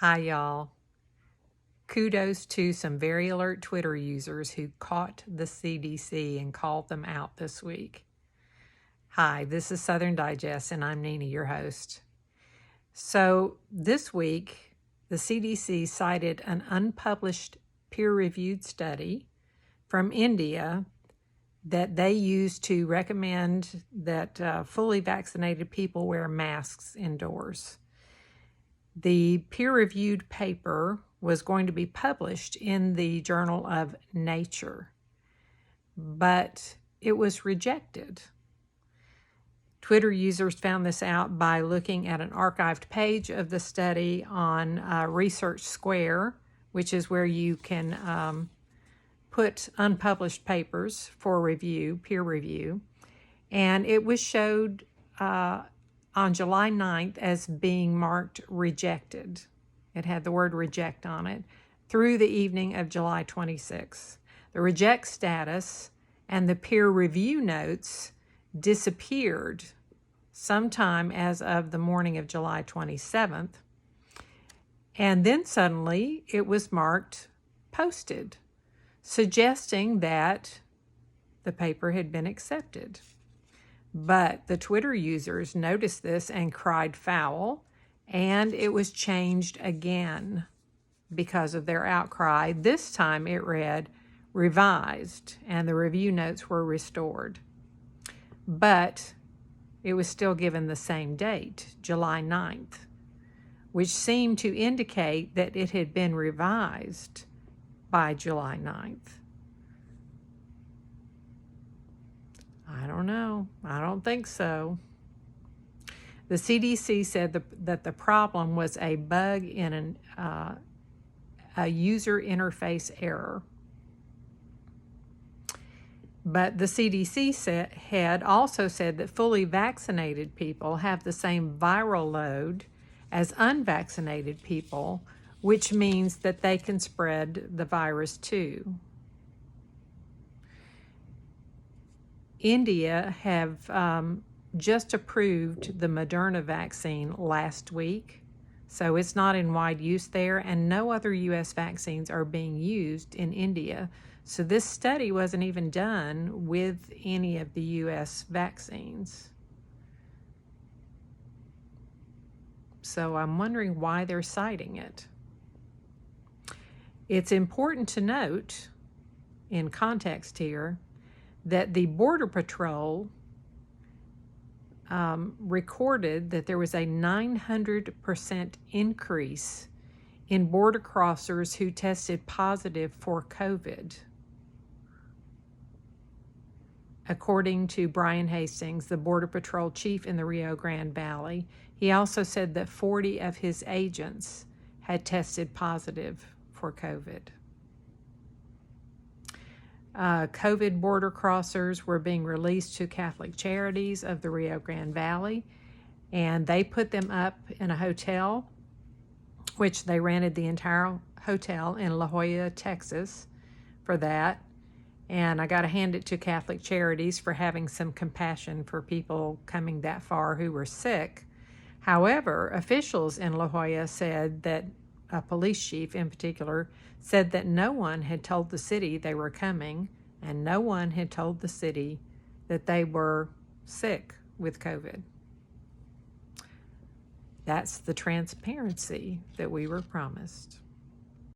Hi, y'all. Kudos to some very alert Twitter users who caught the CDC and called them out this week. Hi, this is Southern Digest, and I'm Nina, your host. So this week, the CDC cited an unpublished peer-reviewed study from India that they used to recommend that fully vaccinated people wear masks indoors. The peer-reviewed paper was going to be published in the Journal of Nature, but it was rejected. Twitter users found this out by looking at an archived page of the study on Research Square, which is where you can put unpublished papers for review, peer review, and it was showed on July 9th as being marked rejected. It had the word reject on it through the evening of July 26th. The reject status and the peer review notes disappeared sometime as of the morning of July 27th. And then suddenly it was marked posted, suggesting that the paper had been accepted. But the Twitter users noticed this and cried foul, and it was changed again because of their outcry. This time it read revised, and the review notes were restored. But it was still given the same date, July 9th, which seemed to indicate that it had been revised by July 9th. I don't know. I don't think so. The CDC said that the problem was a bug in a user interface error. But the CDC had also said that fully vaccinated people have the same viral load as unvaccinated people, which means that they can spread the virus too. India have just approved the Moderna vaccine last week, so it's not in wide use there, and no other U.S. vaccines are being used in India. So this study wasn't even done with any of the U.S. vaccines. So I'm wondering why they're citing it. It's important to note, in context here, that the Border Patrol recorded that there was a 900% increase in border crossers who tested positive for COVID. According to Brian Hastings, the Border Patrol chief in the Rio Grande Valley, he also said that 40 of his agents had tested positive for COVID. COVID border crossers were being released to Catholic Charities of the Rio Grande Valley, and they put them up in a hotel, which they rented the entire hotel in La Jolla, Texas for that. And I got to hand it to Catholic Charities for having some compassion for people coming that far who were sick. However, officials in La Jolla said that, a police chief in particular, said that no one had told the city they were coming, and no one had told the city that they were sick with COVID. That's the transparency that we were promised.